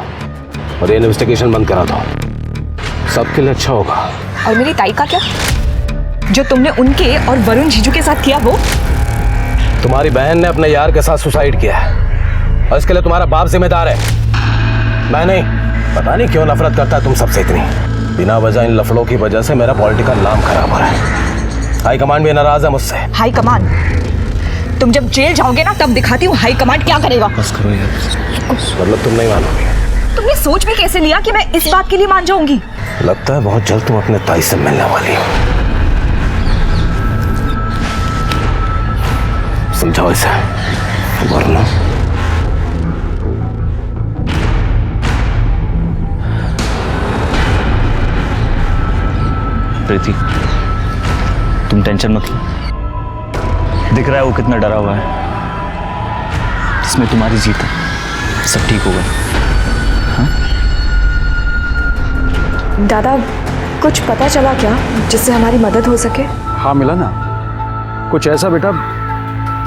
और ये इन्वेस्टिगेशन बंद करा दो, सबके लिए अच्छा होगा। और मेरी ताई का क्या? जो तुमने उनके और वरुण जीजू के साथ किया वो? तुम्हारी बहन ने अपने यार के साथ सुसाइड किया है और इसके लिए तुम्हारा बाप जिम्मेदार है, मैं नहीं। पता नहीं क्यों नफरत करता है तुम सबसे इतनी। बिना वजह इन लफड़ों की वजह से मेरा पॉलिटिकल नाम खराब हो रहा है। हाई कमांड भी नाराज है मुझसे। High command? तुम जब जेल जाओगे ना तब दिखाती हूँ हाई कमांड क्या करेगा। बस करो यार, मतलब तुम नहीं मानोगे। तुमने सोच भी कैसे लिया कि मैं इस बात के लिए मान जाऊंगी? लगता है बहुत जल्द तुम अपने ताई से मिलने वाली हो। समझाओ इसे वरना प्रीति, तुम टेंशन मत लो, दिख रहा है वो कितना डरा हुआ है, इसमें तुम्हारी जीत है, सब ठीक होगा। हाँ? दादा, कुछ पता चला क्या जिससे हमारी मदद हो सके? हाँ मिला ना, कुछ ऐसा बेटा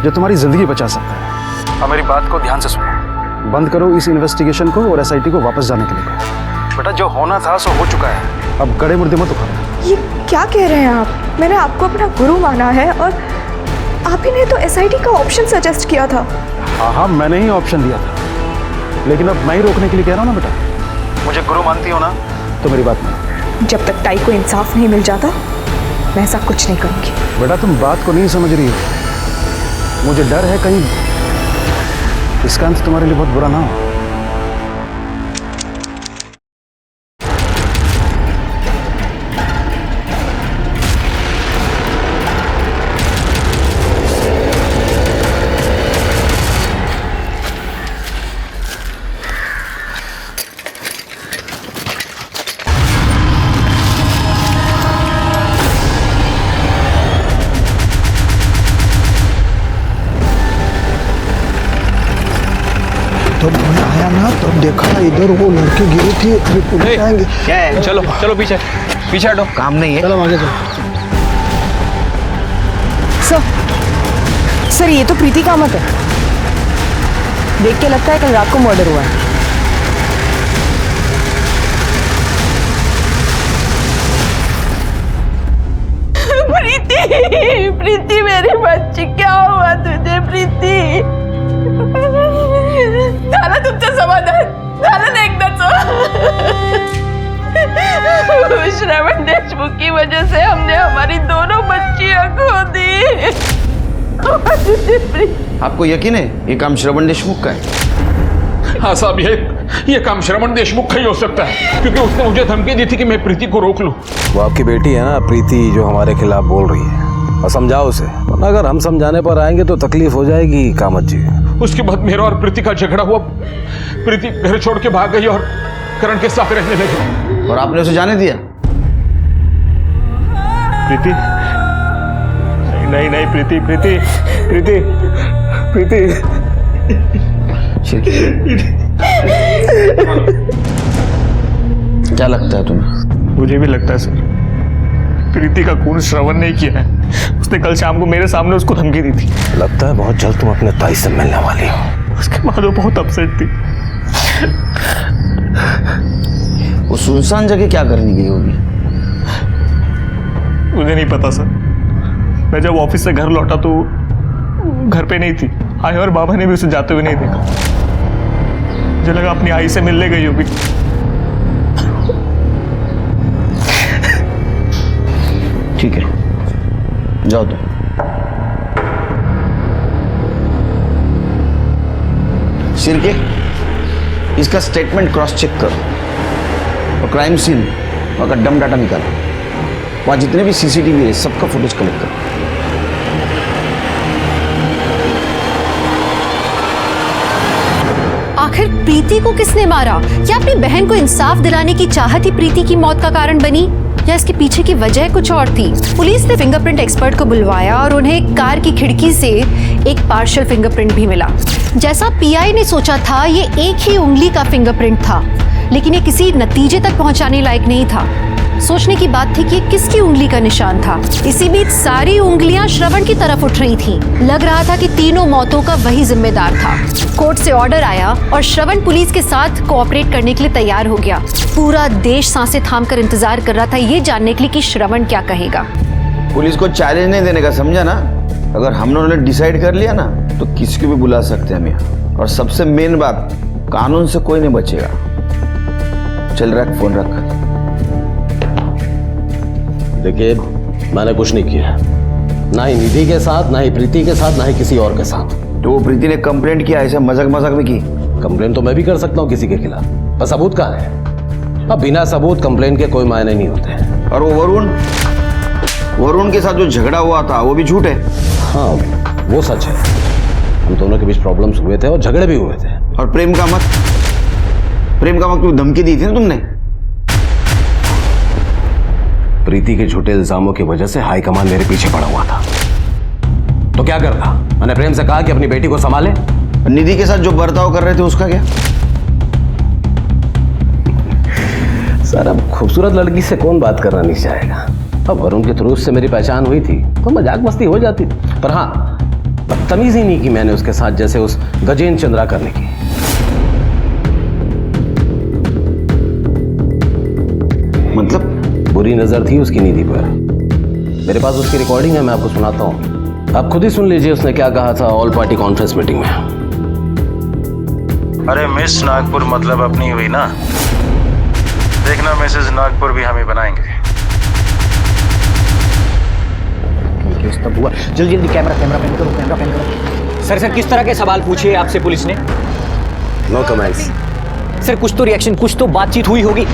जो तुम्हारी जिंदगी बचा सकता है। अब मेरी बात को ध्यान से सुनो, बंद करो इस इन्वेस्टिगेशन को और SIT को वापस जाने के लिए कहो। बेटा जो होना था सो हो चुका है, अब गड़े मुर्दे मत उखाड़ो। ये क्या कह रहे हैं आप? मैंने आपको अपना गुरु माना है और आप ही ने तो SIT का ऑप्शन सजेस्ट किया था। हाँ मैंने ही ऑप्शन दिया था, लेकिन अब मैं ही रोकने के लिए कह रहा हूँ ना बेटा। मुझे गुरु मानती हो ना, तो मेरी बात मानो। जब तक ताई को इंसाफ नहीं मिल जाता मैं ऐसा कुछ नहीं करूँगी। बेटा तुम बात को नहीं समझ रही हो, मुझे डर है कहीं इसका अंत तुम्हारे लिए बहुत बुरा ना हो। आया तब देखा इधर वो लड़के गिरे थे। अभी पुलिस आएंगे। क्या है? चलो चलो पीछे पीछे हटो, काम नहीं है। चलो आगे चलो। सर ये तो प्रीति कामत है। देख के लगता है कल रात को मर्डर हुआ है। प्रीति, प्रीति मेरी बच्ची, क्या हुआ तुझे प्रीति? झालं तुमचं समाधान, झालं ना एकदाच? श्रवण देशमुख की वजह से हमने हमारी दोनों बच्चियां खो दी। आपको यकीन है ये काम श्रवण देशमुख का है? हाँ साहब, ये काम श्रवण देशमुख का ही हो सकता है, क्योंकि उसने मुझे धमकी दी थी कि मैं प्रीति को रोक लूं। वो आपकी बेटी है ना प्रीति, जो हमारे खिलाफ बोल रही है, और समझाओ उसे, वरना अगर हम समझाने पर आएंगे तो तकलीफ हो जाएगी कामत जी। उसके बाद मेरा और प्रीति का झगड़ा हुआ। प्रीति घर छोड़ के भाग गई और करण के साथ रहने लगी। और आपने उसे जाने दिया? प्रीति नहीं नहीं, प्रीति प्रीति प्रीति प्रीति क्या लगता है तुम्हें? मुझे भी लगता है सर, प्रीति का खून श्रवण ने किया है। उसने कल शाम को मेरे सामने उसको धमकी दी थी। लगता है बहुत जल्द तुम अपने ताई से मिलने वाली हो। उसके बाद वो बहुत अपसेट थी। वो सुनसान जगह क्या करने गई होगी? मुझे नहीं पता सर। मैं जब ऑफिस से घर लौटा तो घर पे नहीं थी। आई और बाबा ने भी उसे जाते हुए नहीं देखा। मुझे लगा अपनी आई से मिलने गई होगी। ठीक है, जाओ तुम। सिरके, इसका स्टेटमेंट क्रॉस चेक करो और क्राइम सीन वहाँ का डम डाटा निकालो। वहाँ जितने भी सीसीटीवी है सबका फुटेज कलेक्ट करो। आखिर प्रीति को किसने मारा? क्या अपनी बहन को इंसाफ दिलाने की चाहत ही प्रीति की मौत का कारण बनी, या इसके पीछे की वजह कुछ और थी? पुलिस ने फिंगरप्रिंट एक्सपर्ट को बुलवाया और उन्हें कार की खिड़की से एक पार्शियल फिंगरप्रिंट भी मिला। जैसा पीआई ने सोचा था, ये एक ही उंगली का फिंगरप्रिंट था, लेकिन ये किसी नतीजे तक पहुंचाने लायक नहीं था। सोचने की बात थी कि ये किसकी उंगली का निशान था। इसी बीच सारी उंगलियां श्रवण की तरफ उठ रही थीं। लग रहा था कि तीनों मौतों का वही जिम्मेदार था। कोर्ट से ऑर्डर आया और श्रवण पुलिस के साथ कोऑपरेट करने के लिए तैयार हो गया। पूरा देश सांसें थामकर इंतजार कर रहा था ये जानने के लिए कि श्रवण क्या कहेगा। पुलिस को चैलेंज नहीं देने का, समझा ना? अगर हम लोगों ने डिसाइड कर लिया ना तो किसी को भी बुला सकते हैं हम यहाँ। और सबसे मेन बात, कानून से कोई नहीं बचेगा। चल रख, फोन रख। देखिए, मैंने कुछ नहीं किया, ना ही निधि के साथ, ना ही प्रीति के साथ, ना ही किसी और के साथ। तो वो प्रीति ने कंप्लेंट किया, ऐसा मजाक मजाक में की? कंप्लेंट तो मैं भी कर सकता हूँ किसी के खिलाफ, पर सबूत कहाँ है? अब बिना सबूत कंप्लेंट के कोई मायने नहीं होते। और वो वरुण के साथ जो झगड़ा हुआ था वो भी झूठ है? हाँ, वो सच है। हम दोनों के बीच प्रॉब्लम्स हुए थे और झगड़े भी हुए थे। और प्रेम का मत धमकी दी थी ना तुमने? प्रीति के झूठे इल्जामों की वजह से हाई कमान मेरे पीछे पड़ा हुआ था। तो क्या करता? मैंने प्रेम से कहा कि अपनी बेटी को संभाले। निधि के साथ जो बर्ताव कर रहे थे उसका क्या? सर, अब खूबसूरत लड़की से कौन बात करना नहीं चाहेगा। अब वरुण के थ्रू से मेरी पहचान हुई थी तो मजाक मस्ती हो जाती थी, पर हाँ, बदतमीजी नहीं की मैंने उसके साथ जैसे उस गजेन चंद्रा करने की। मतलब? बुरी नजर थी उसकी निधि पर। मेरे पास उसकी रिकॉर्डिंग है, मैं आपको सुनाता हूँ। आप खुद ही सुन लीजिए उसने क्या कहा था ऑल पार्टी कॉन्फ्रेंस मीटिंग में। अरे मिस नागपुर मतलब अपनी हुई ना, देखना मिसेस नागपुर भी हम ही बनाएंगे। जल्दी जल्दी कैमरा पैन करो। सर किस तरह के सवाल पूछे आपसे पुलिस ने? No comments. सर कुछ तो रिएक्शन, कुछ तो बातचीत हुई होगी।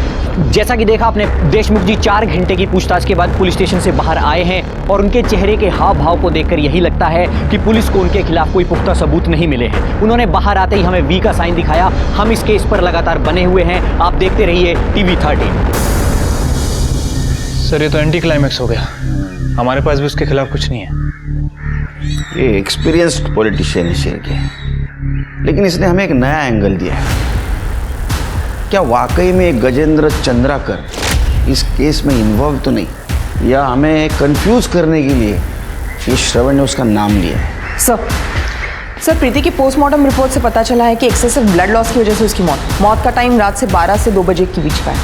जैसा कि देखा आपने, देशमुख जी 4 घंटे की पूछताछ के बाद पुलिस स्टेशन से बाहर आए हैं और उनके चेहरे के हाव भाव को देखकर यही लगता है कि पुलिस को उनके खिलाफ कोई पुख्ता सबूत नहीं मिले हैं। उन्होंने बाहर आते ही हमें वी का साइन दिखाया। हम इस केस पर लगातार बने हुए हैं, आप देखते रहिए TV 13। सर ये तो एंटी क्लाइमैक्स हो गया, हमारे पास भी उसके खिलाफ कुछ नहीं है। ये एक्सपीरियंस्ड पॉलिटिशियन है शेर के, लेकिन इसने हमें एक नया एंगल दिया है। क्या वाकई में गजेंद्र चंद्राकर इस केस में इन्वॉल्व तो नहीं, या हमें कंफ्यूज करने के लिए ये श्रवण ने उसका नाम लिया? सर प्रीति की पोस्टमार्टम रिपोर्ट से पता चला है कि एक्सेसिव ब्लड लॉस की वजह से उसकी मौत का टाइम रात से 12 से 2 बजे के बीच का है।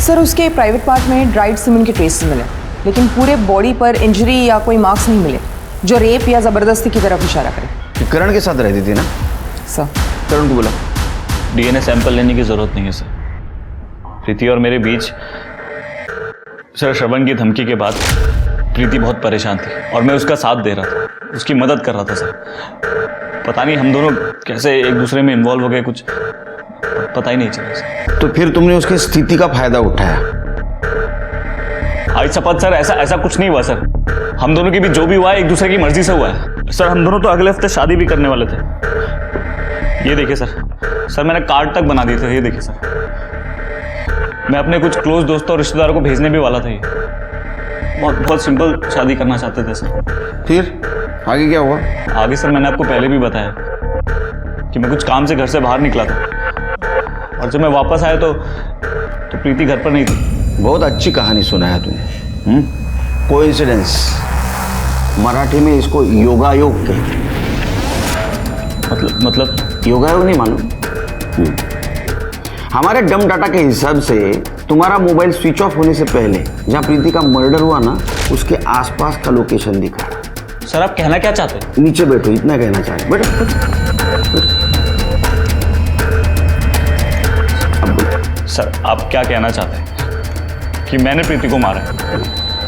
सर उसके प्राइवेट पार्ट में ड्राइड सीमेंट के ट्रेसेस मिले, लेकिन पूरे बॉडी पर इंजरी या कोई मार्क्स नहीं मिले जो रेप या ज़बरदस्ती की तरफ इशारा करे। करण के साथ रहती थी ना? सर करण को बोला डीएनए सैंपल लेने की जरूरत नहीं है सर। प्रीति और मेरे बीच सर श्रवण की धमकी के बाद प्रीति बहुत परेशान थी और मैं उसका साथ दे रहा था, उसकी मदद कर रहा था सर। पता नहीं हम दोनों कैसे एक दूसरे में इन्वॉल्व हो गए, कुछ पता ही नहीं चला सर। तो फिर तुमने उसकी स्थिति का फायदा उठाया? आज शपथ सर ऐसा कुछ नहीं हुआ सर। हम दोनों के बीच जो भी हुआ है एक दूसरे की मर्जी से हुआ है सर। हम दोनों तो अगले हफ्ते शादी भी करने वाले थे। ये देखिए सर मैंने कार्ड तक बना दिए थे, ये देखिए सर। मैं अपने कुछ क्लोज दोस्तों और रिश्तेदारों को भेजने भी वाला था। ये बहुत सिंपल शादी करना चाहते थे सर। फिर आगे क्या हुआ? आगे सर मैंने आपको पहले भी बताया कि मैं कुछ काम से घर से बाहर निकला था और जब मैं वापस आया तो प्रीति घर पर नहीं थी। बहुत अच्छी कहानी सुनाया तुमने। कोइंसिडेंस, मराठी में इसको योगायोग कहते हैं। मतलब योगायोग नहीं मालूम? हमारे डम डाटा के हिसाब से तुम्हारा मोबाइल स्विच ऑफ होने से पहले जहां प्रीति का मर्डर हुआ ना, उसके आसपास का लोकेशन दिखा। सर आप कहना क्या चाहते हैं? नीचे बैठो, इतना कहना चाहते। बैठो। सर आप क्या कहना चाहते हैं कि मैंने प्रीति को मारा?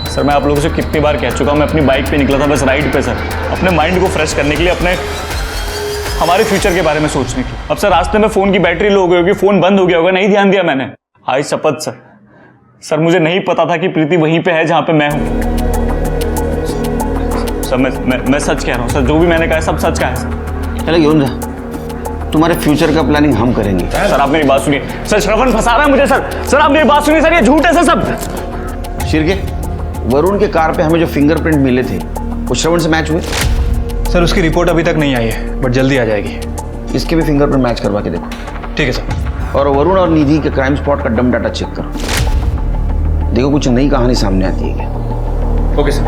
सर मैं आप लोगों से कितनी बार कह चुका हूं, मैं अपनी बाइक पे निकला था बस राइड पे सर, अपने माइंड को फ्रेश करने के लिए, अपने हमारे फ्यूचर के बारे में सोचने की। अब सर रास्ते में फोन की बैटरी लो गई होगी, फोन बंद हो गया होगा, नहीं ध्यान दिया मैंने। आई शपथ सर मुझे नहीं पता था कि प्रीति वहीं पे है जहां पे मैं हूं। सर मैं सच कह रहा हूं सर, जो भी मैंने कहा है सब सच का है सर। चलो यूं जा, तुम्हारे फ्यूचर का प्लानिंग हम करेंगे। सर आप मेरी बात सुनिए सर, श्रवण फंसा रहा है मुझे सर आप मेरी बात सुनिए सर, ये झूठ है सर सब। शिरके, वरुण के कार पे हमें जो फिंगरप्रिंट मिले थे वो श्रवण से मैच हुए? सर उसकी रिपोर्ट अभी तक नहीं आई है, बट जल्दी आ जाएगी। इसके भी फिंगरप्रिंट मैच करवा के देखो। ठीक है सर। और वरुण और निधि के क्राइम स्पॉट का डम डाटा चेक करो, देखो कुछ नई कहानी सामने आती है क्या। Okay sir.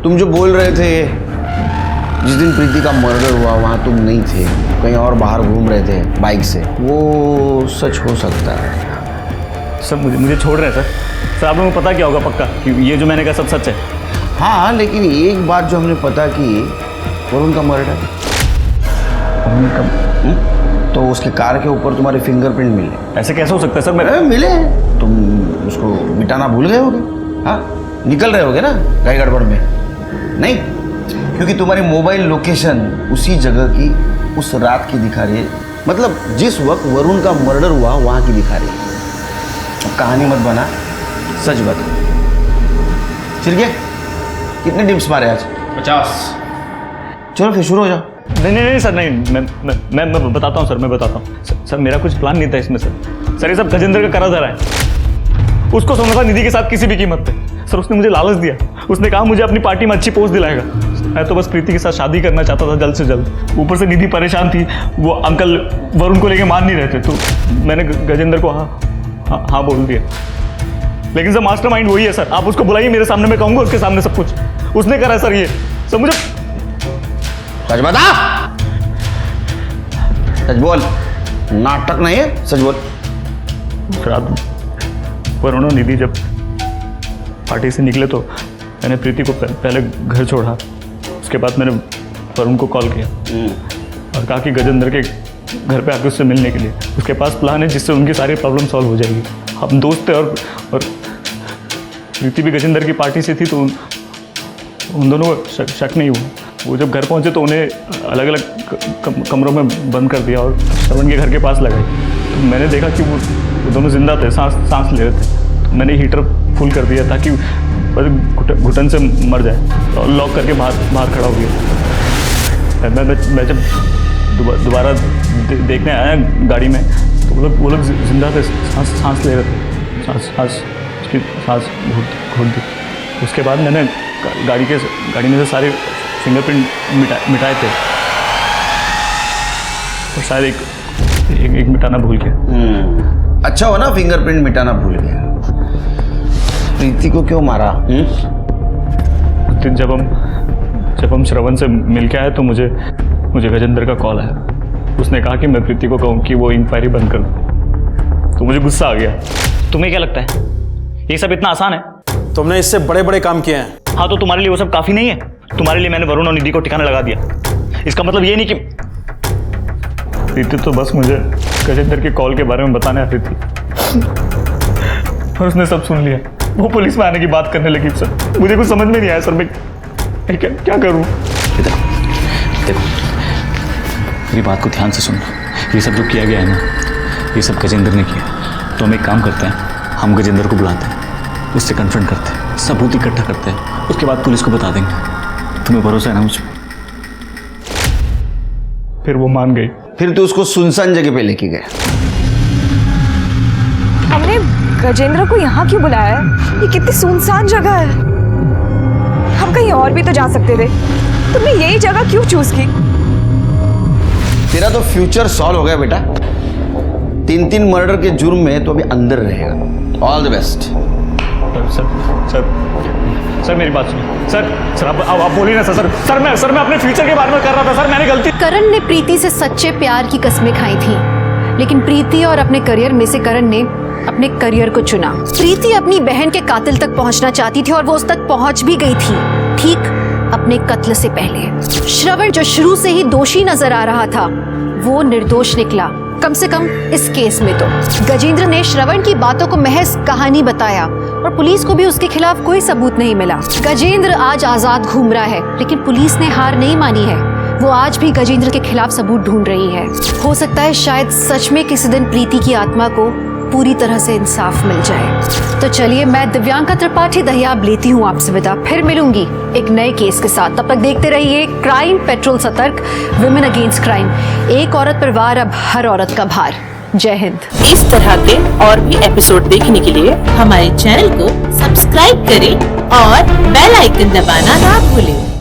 तुम जो बोल रहे थे जिस दिन प्रीति का मर्डर हुआ वहां तुम नहीं थे, कहीं और बाहर घूम रहे थे बाइक से, वो सच हो सकता है? सर मुझे छोड़ रहे हैं सर आप लोगों को पता क्या होगा पक्का कि ये जो मैंने कहा सब सच है? हाँ, लेकिन एक बात जो हमने पता की, वरुण का मर्डर, तो उसके कार के ऊपर तुम्हारे फिंगरप्रिंट मिले। ऐसे कैसे हो सकता है सर? मैं मिले, तुम उसको मिटाना भूल गए होगे। हाँ, निकल रहे होगे ना गाड़ी गड़बड़ में? नहीं, क्योंकि तुम्हारी मोबाइल लोकेशन उसी जगह की उस रात की दिखा रही है, मतलब जिस वक्त वरुण का मर्डर हुआ वहां की दिखा रही है। अब कहानी मत बना, सच बता। चिरके, कितने डिप्स मारे आज? 50। चलो फिर शुरू हो जाओ। नहीं सर, नहीं मैं बताता हूँ सर, मैं बताता हूँ सर मेरा कुछ प्लान नहीं था इसमें सर ये सब गजेंद्र का करा धरा है। उसको सोना था निधि के साथ किसी भी कीमत पे सर। उसने मुझे लालच दिया, उसने कहा मुझे अपनी पार्टी में अच्छी पोस्ट दिलाएगा। मैं तो बस प्रीति के साथ शादी करना चाहता था जल्द से जल्द। ऊपर से निधि परेशान थी, वो अंकल वरुण को लेके मान नहीं रहे थे, तो मैंने गजेंद्र को हाँ बोल दिया। लेकिन सर मास्टरमाइंड वही है सर, आप उसको बुलाइए मेरे सामने, मैं कहूँगा उसके सामने सब कुछ उसने करा सर। ये सर मुझे सच बता, सच बोल, नाटक नहीं है, सच बोल। रात वरुण और निधि जब पार्टी से निकले तो मैंने प्रीति को पहले घर छोड़ा, उसके बाद मैंने वरुण को कॉल किया और कहा कि गजेंद्र के घर पे आके उससे मिलने के लिए, उसके पास प्लान है जिससे उनकी सारी प्रॉब्लम सॉल्व हो जाएगी। हम दोस्त थे और प्रीति भी गजेंद्र की पार्टी से थी, तो उन दोनों को शक नहीं हुआ। वो जब घर पहुंचे तो उन्हें अलग अलग कमरों में बंद कर दिया और श्रवण के घर के पास लगाई। तो मैंने देखा कि वो दोनों जिंदा थे, सांस ले रहे थे। तो मैंने हीटर फुल कर दिया ताकि घुटन से मर जाए और लॉक करके बाहर खड़ा हो गया। मैं जब दोबारा देखने आया गाड़ी में तो वो लोग जिंदा थे, सांस ले रहे थे, सांस उसकी सांस घुट दी। उसके बाद मैंने गाड़ी में से सारे फिंगरप्रिंट मिटाए थे और शायद एक मिटाना भूल गया। अच्छा हो ना फिंगरप्रिंट मिटाना भूल गया। प्रीति को क्यों मारा? उस दिन जब हम श्रवण से मिल के आए तो मुझे गजेंद्र का कॉल आया। उसने कहा कि मैं प्रीति को कहूँ कि वो इंक्वायरी बंद कर दे। तो मुझे गुस्सा आ गया। तुम्हें क्या लगता है ये सब इतना आसान है? तुमने इससे बड़े बड़े काम किए हैं। हाँ, तो तुम्हारे लिए वो सब काफी नहीं है? तुम्हारे लिए मैंने वरुण और निधि को ठिकाना लगा दिया। इसका मतलब ये नहीं कि प्रीति तो बस मुझे गजेंद्र के कॉल के बारे में बताने आती थी और उसने सब सुन लिया। वो पुलिस में आने की बात करने लगी। सर मुझे कुछ समझ में नहीं आया सर, मैं क्या करूं? देखो मेरी बात को ध्यान से सुनो। ये सब जो किया गया है ना, ये सब गजेंद्र ने किया। तो हम एक काम करते हैं, हम गजेंद्र को बुलाते हैं, उससे कन्फ्रंट करते हैं, सबूत इकट्ठा करते हैं, उसके बाद पुलिस को बता देंगे। तुम्हें भरोसा है ना मुझ पर? फिर वो मान गई। फिर तो उसको सुनसान जगह पे लेके गए। हमने गजेंद्र को यहाँ क्यों बुलाया है? ये कितनी सुनसान जगह है। हम कहीं और भी तो जा सकते थे। तुमने यही जगह क्यों चूज की? तेरा तो फ्यूचर सॉल्व हो गया बेटा। 3 मर्डर के जुर्म में तो अभी अंदर रहेगा। All the best. सर मेरी बात सुनिए। सर आप बोलिए ना सर मैं अपने फ्यूचर के बारे में कर रहा था सर। मैंने गलती। करण ने प्रीति से सच्चे प्यार की कस्में खाई थी, लेकिन प्रीति और अपने करियर में से करण ने अपने करियर को चुना। प्रीति अपनी बहन के कातिल तक पहुंचना चाहती थी और वो उस तक पहुंच भी गई थी, ठीक अपने कत्ल से पहले। श्रवण जो शुरू से ही दोषी नजर आ रहा था, वो निर्दोष निकला, कम से कम इस केस में तो। गजेंद्र ने श्रवण की बातों को महज कहानी बताया और पुलिस को भी उसके खिलाफ कोई सबूत नहीं मिला। गजेंद्र आज आजाद घूम रहा है, लेकिन पुलिस ने हार नहीं मानी है। वो आज भी गजेंद्र के खिलाफ सबूत ढूंढ रही है। हो सकता है शायद सच में किसी दिन प्रीति की आत्मा को पूरी तरह से इंसाफ मिल जाए। तो चलिए, मैं दिव्यांका त्रिपाठी दहियाब लेती हूँ आपसे विदा। फिर मिलूंगी एक नए केस के साथ। तब तक देखते रहिए क्राइम पेट्रोल सतर्क, विमेन अगेंस्ट क्राइम। एक औरत पर वार, अब हर औरत का भार। जय हिंद। इस तरह के और भी एपिसोड देखने के लिए हमारे चैनल को सब्सक्राइब करें और बेल आइकन दबाना ना भूलें।